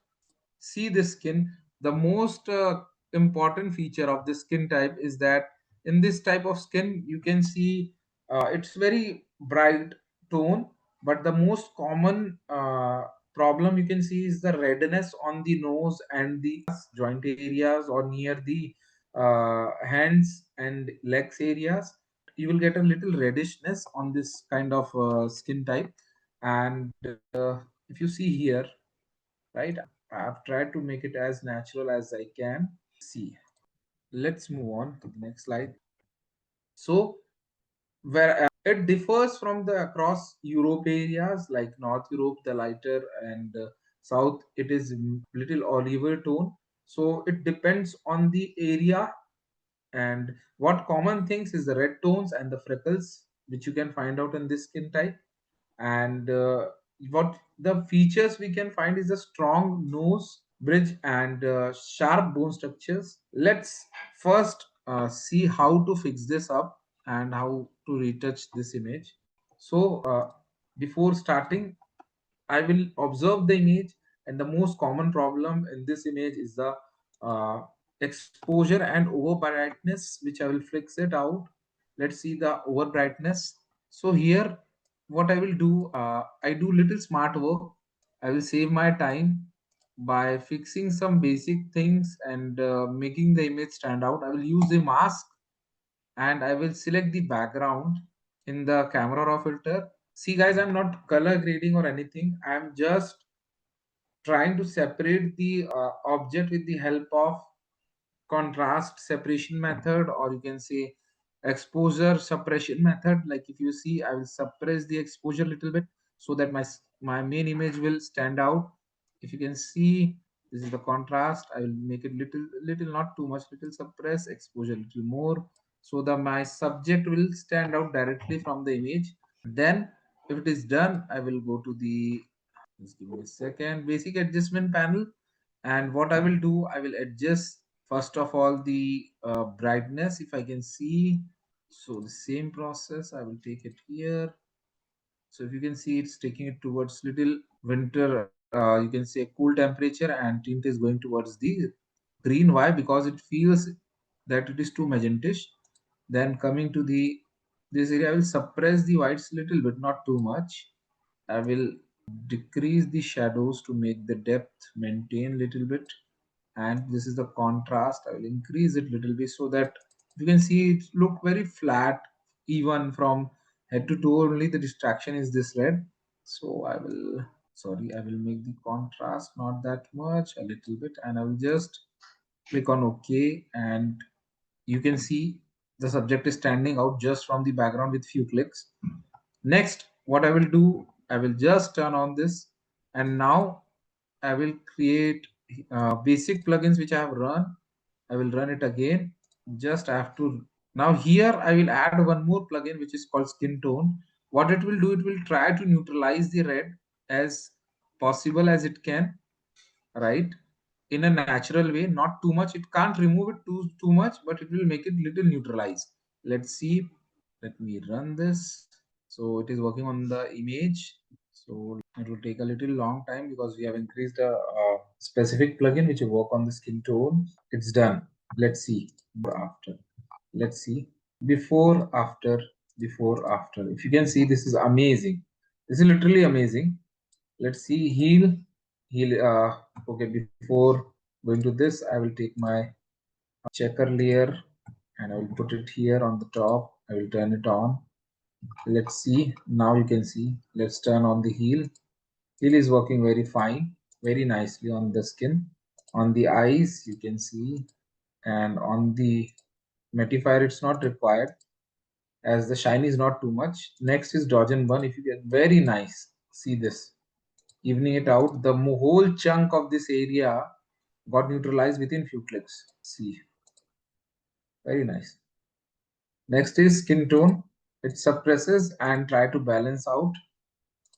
see this skin. The most important feature of this skin type is that in this type of skin, you can see it's very bright tone, but the most common problem you can see is the redness on the nose and the joint areas or near the hands and legs areas. You will get a little reddishness on this kind of skin type. And if you see here, right, I've tried to make it as natural as I can. See, let's move on to the next slide. So where it differs from the across Europe areas, like North Europe the lighter, and South it is little oliver tone. So it depends on the area. And what common things is the red tones and the freckles, which you can find out in this skin type. And what the features we can find is a strong nose bridge and sharp bone structures. Let's first see how to fix this up and how to retouch this image. So before starting, I will observe the image, and the most common problem in this image is the uh, exposure and over brightness, which I will fix it out. Let's see the over brightness. So here, what I will do, I do little smart work. I will save my time by fixing some basic things and making the image stand out. I will use a mask and I will select the background in the camera raw filter. See guys, I'm not color grading or anything. I'm just trying to separate the object with the help of contrast separation method, or you can say exposure suppression method. Like if you see, I will suppress the exposure a little bit so that my main image will stand out. If you can see, this is the contrast. I will make it little, not too much, little suppress exposure a little more, so that my subject will stand out directly from the image. Then if it is done, I will go to the, just give me a second, basic adjustment panel. And what I will do, I will adjust first of all the brightness, if I can see. So the same process, I will take it here. So if you can see, it's taking it towards little winter, you can say cool temperature, and tint is going towards the green. Why? Because it feels that it is too magentish. Then coming to the this area, I will suppress the whites a little bit, not too much. I will decrease the shadows to make the depth maintain little bit. And this is the contrast. I will increase it little bit so that you can see it look very flat, even from head to toe. Only the distraction is this red. So I will, sorry, I will make the contrast not that much, a little bit, and I will just click on OK. And you can see the subject is standing out just from the background with few clicks. Next, what I will do, I will just turn on this, and now I will create basic plugins which I have run. I will run it again. Just I have to, now here I will add one more plugin which is called skin tone. What it will do, it will try to neutralize the red as possible as it can, right? In a natural way, not too much. It can't remove it too much, but it will make it little neutralized. Let's see. Let me run this. So it is working on the image. So it will take a little long time because we have increased a specific plugin which will work on the skin tone. It's done. Let's see. After. Let's see. Before, after, before, after. If you can see, this is amazing. This is literally amazing. Let's see. Heal. Okay, before going to this, I will take my checker layer and I will put it here on the top. I will turn it on. Let's see. Now you can see. Let's turn on the heel. Heel is working very fine, very nicely on the skin. On the eyes, you can see, and on the mattifier, it's not required as the shine is not too much. Next is dodge and burn. If you get very nice, see this, evening it out, the whole chunk of this area got neutralized within few clicks. See, very nice. Next is skin tone. It suppresses and try to balance out.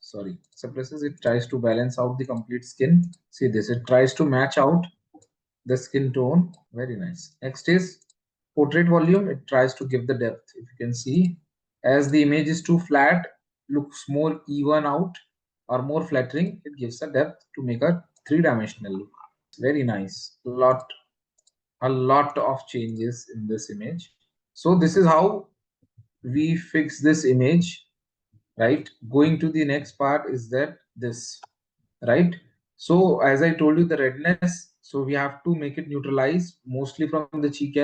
Sorry, suppresses. It tries to balance out the complete skin. See this. It tries to match out the skin tone. Very nice. Next is portrait volume. It tries to give the depth. If you can see, as the image is too flat, looks more even out or more flattering. It gives a depth to make a three-dimensional look. Very nice. A lot of changes in this image. So this is how we fix this image, right? Going to the next part is that this, right? So as I told you, the redness, so we have to make it neutralize mostly from the cheek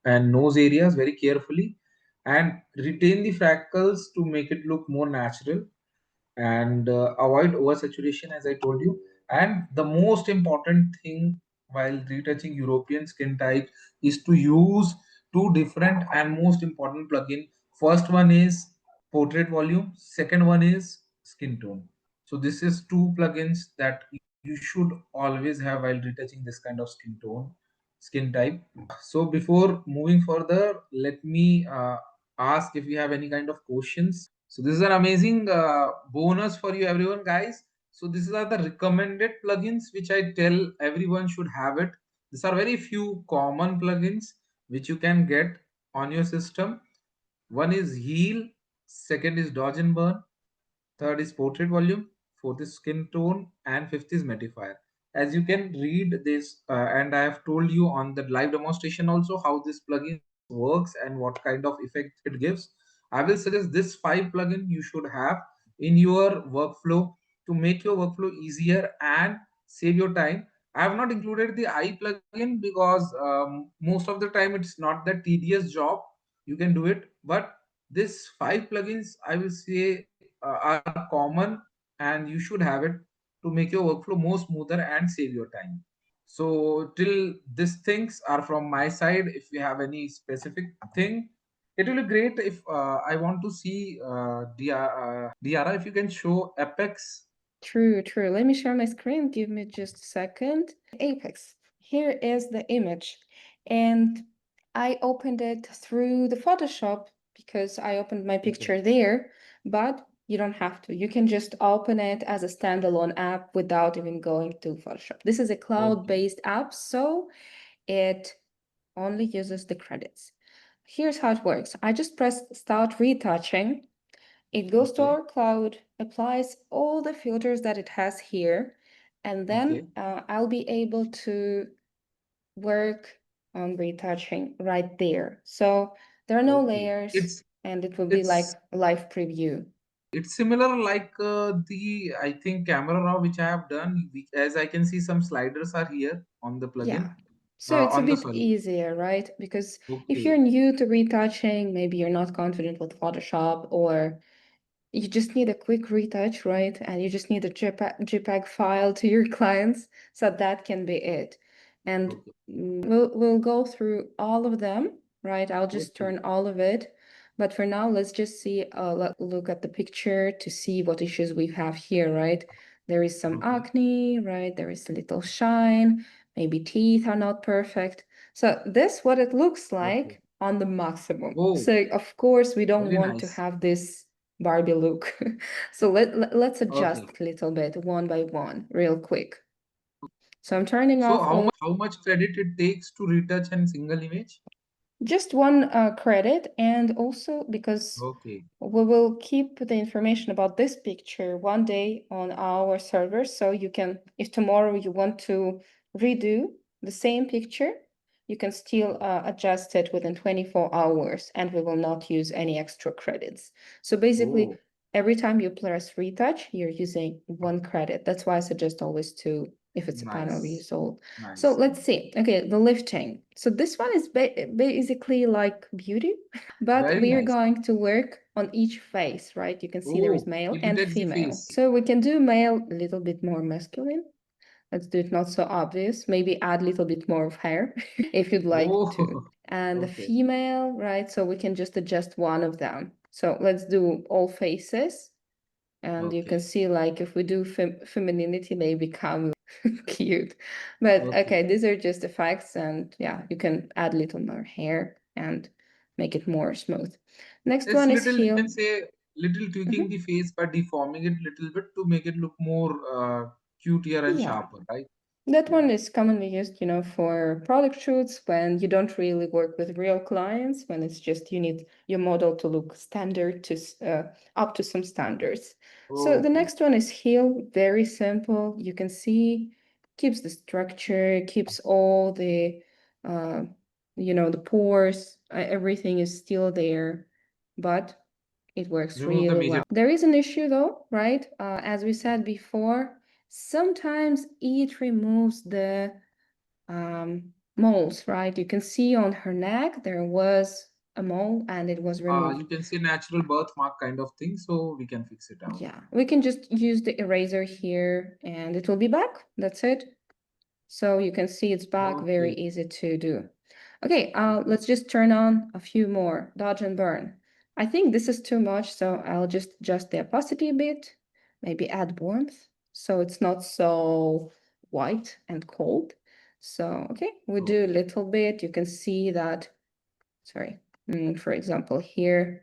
and nose areas very carefully, and retain the freckles to make it look more natural, and avoid oversaturation as I told you. And the most important thing while retouching European skin type is to use two different and most important plugin. First one is portrait volume, second one is skin tone. So this is two plugins that you should always have while retouching this kind of skin type. So before moving further, let me ask if you have any kind of questions. So this is an amazing bonus for you everyone, guys. So these are the recommended plugins which I tell everyone should have it. These are very few common plugins which you can get on your system. One is Heal, second is Dodge and Burn, third is portrait volume, fourth is skin tone, and fifth is Mattifier. As you can read this, and I have told you on the live demonstration also how this plugin works and what kind of effect it gives. I will suggest this five plugin you should have in your workflow to make your workflow easier and save your time. I have not included the eye plugin because most of the time it's not that tedious job. You can do it, but this five plugins I will say are common and you should have it to make your workflow more smoother and save your time. So till these things are from my side. If you have any specific thing, it will be great if I want to see Diara, if you can show Apex. True, true. Let me share my screen. Give me just a second. Apex. Here is the image. And I opened it through the Photoshop because I opened my Okay. picture there, but you don't have to. You can just open it as a standalone app without even going to Photoshop. This is a Okay. cloud-based app, so it only uses the credits. Here's how it works. I just press start retouching. It goes to Okay. our cloud, applies all the filters that it has here, and then Okay. I'll be able to work on retouching right there. So there are no Okay. layers, It's and it will be like it's a live preview. it's similar like the I think camera raw which I have done. As I can see, some sliders are here on the plugin. Yeah. So it's a On the bit sorry. easier, right? Because if you're Okay. new to retouching, maybe you're not confident with Photoshop, or you just need a quick retouch, right? And you just need a JPEG file to your clients. So that can be it. And Okay. we'll go through all of them, right? I'll just Okay. turn all of it. But for now, let's just see, look at the picture to see what issues we have here, right? There is some Okay. acne, right? There is a little shine, maybe teeth are not perfect. So this what it looks Okay. like on the maximum. Oh, So of course we don't very want to nice. have this Barbie look. So let's Okay. adjust a little bit one by one real quick. So I'm turning So off all how much credit it takes to retouch an single image? just one credit, and also because Okay. we will keep the information about this picture one day on our server, so you can, if tomorrow you want to redo the same picture, you can still adjust it within 24 hours, and we will not use any extra credits. So basically, Oh, every time you press retouch, you're using one credit. That's why I suggest always two if it's a panel nice. result. So Nice. let's see. Okay, the lifting. So this one is basically like beauty, but Very we are nice. going to work on each face, right? You can see there is Oh, male it and detects the female. face. So we can do male a little bit more masculine. Let's do it not so obvious. Maybe add a little bit more of hair if you'd like to. Oh, And the okay. female, right? So we can just adjust one of them. So let's do all faces. And you can Okay. see like if we do femininity, they become cute. But Okay. okay, these are just effects, and yeah, you can add a little more hair and make it more smooth. Next It's one is little, you heal. can say, little tweaking the face by deforming it little bit to make it look more cutier and Yeah. sharper, right? That Yeah. one is commonly used, for product shoots when you don't really work with real clients, when it's just you need your model to look standard to up to some standards. So the Okay. next one is heal, very simple. You can see keeps the structure, keeps all the uh, the pores, everything is still there, but it works Remove the really major. well. There is an issue though, right? As we said before, sometimes it removes the moles, right? You can see on her neck there was a mole and it was You removed. can say natural birthmark kind of thing, so we can fix it out. Yeah, we can just use the eraser here and it will be back. That's it. So you can see it's back, very Okay. easy to do. Okay, let's just turn on a few more, dodge and burn. I think this is too much, so I'll just adjust the opacity a bit, maybe add warmth, so it's not so white and cold. So, okay, we do a Okay. little bit. You can see that, sorry, for example, here,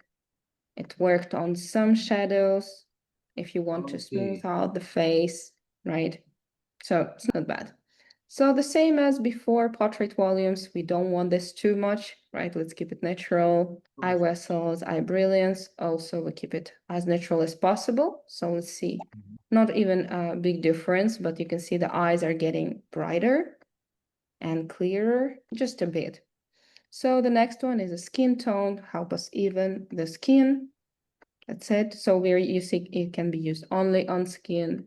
it worked on some shadows if you want to smooth Okay. out the face, right? So it's not bad. So the same as before, portrait volumes, we don't want this too much, right? Let's keep it natural. Eye Perfect. vessels, eye brilliance, also we keep it as natural as possible. So let's see, Mhm. not even a big difference, but you can see the eyes are getting brighter and clearer, just a bit. So the next one is a skin tone, help us even the skin. That's it. So we're using, it can be used only on skin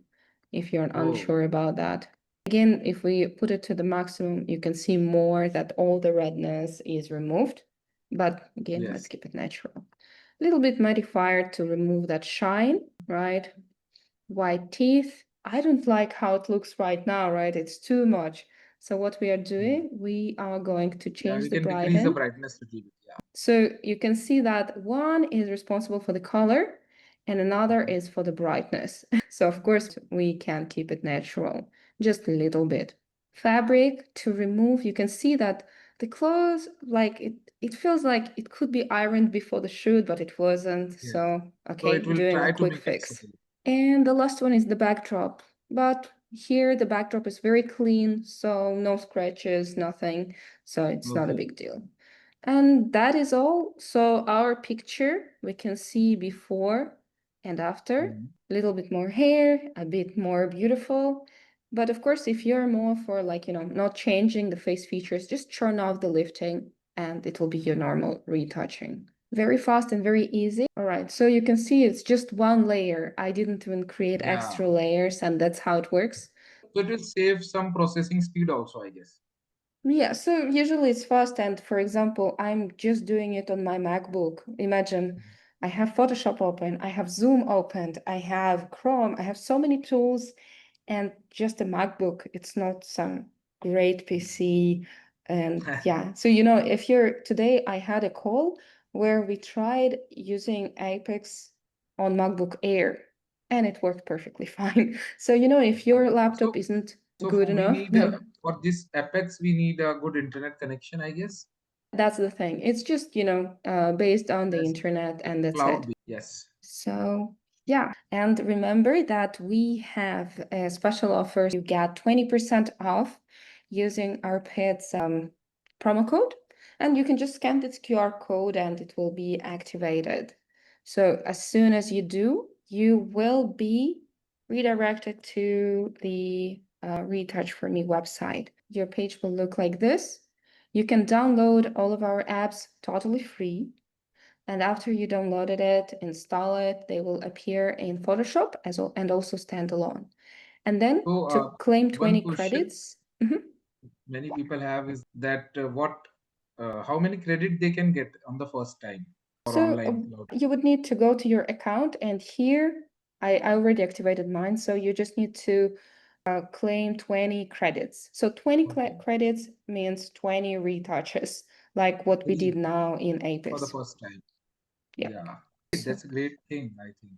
if you're Oh, unsure about that. Again, if we put it to the maximum, you can see more that all the redness is removed. But again, let's yes. keep it natural. A little bit mattifier to remove that shine, right? White teeth. I don't like how it looks right now, right? It's too much. So what we are Mm. doing, we are going to Yeah, change we the can decrease the brighten. brightness a little bit. Yeah. So you can see that one is responsible for the color and another Mhm. is for the brightness. So of course we can keep it natural, just a little bit. Fabric to remove, you can see that the clothes, like it feels like it could be ironed before the shoot, but it wasn't. Yes. So, So okay, it will doing a try to quick make it fix. settle. And the last one is the backdrop. But here the backdrop is very clean, so no scratches, nothing. So it's not a Okay. big deal. And that is all. So our picture, we can see before and after, Mhm. a little bit more hair, a bit more beautiful. But of course, if you're more for like, not changing the face features, just turn off the lifting and it will be your normal retouching. Very fast and very easy. All right, so you can see it's just one layer. I didn't even create Yeah. extra layers and that's how it works. So it will save some processing speed also, I guess. Yeah, so usually it's fast, and for example, I'm just doing it on my MacBook. Imagine I have Photoshop open, I have Zoom opened, I have Chrome, I have so many tools, and just a MacBook. It's not some great PC. And yeah, so if you're today, I had a call where we tried using Apex on MacBook Air, and it worked perfectly fine. So, if your laptop So isn't so good we enough, need then for this Apex we need a good internet connection, I guess. that's the thing. It's just, based on the Yes. internet and that's Cloud. it. Yes. So, yeah. And remember that we have a special offer. You get 20% off using Arpit's promo code. And you can just scan this QR code and it will be activated. So as soon as you do, you will be redirected to the Retouch4me website. Your page will look like this. You can download all of our apps totally free. And after you downloaded it, install it, they will appear in Photoshop as well and also standalone. And then So to claim one 20 question credits, many people have is that what how many credit they can get on the first time for so online cloud. you would need to go to your account and here I already activated mine. So you just need to claim 20 credits. So 20 Okay. credits means 20 retouches, like what we Very did now in for the Apex. first time. Yeah. Yeah. So That's a great thing, I think.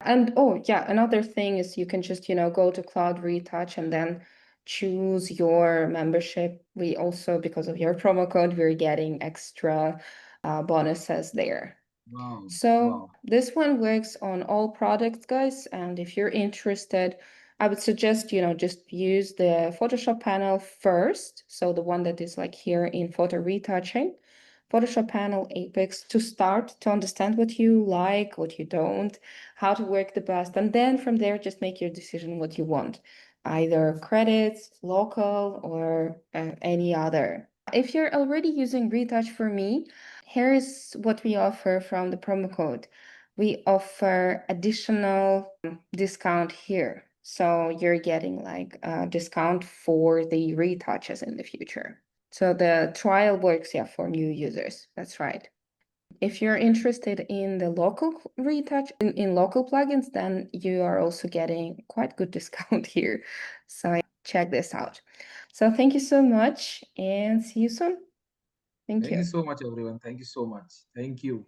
And oh yeah, another thing is you can just, go to Cloud Retouch and then choose your membership. We also, because of your promo code, we're getting extra bonuses there. Wow. So Wow. this one works on all products, guys. And if you're interested, I would suggest, just use the Photoshop panel first. So the one that is like here in photo retouching, Photoshop panel Apex to start to understand what you like, what you don't, how to work the best. And then from there, just make your decision what you want, either credits, local, or any other. If you're already using Retouch4me, here is what we offer from the promo code. We offer additional discount here. So you're getting like a discount for the retouches in the future. So the trial works, yeah, for new users. That's right. If you're interested in the local retouch, in local plugins, then you are also getting quite good discount here. So check this out. So thank you so much and see you soon. Thank Thank you you. so much, everyone. Thank you so much. Thank you.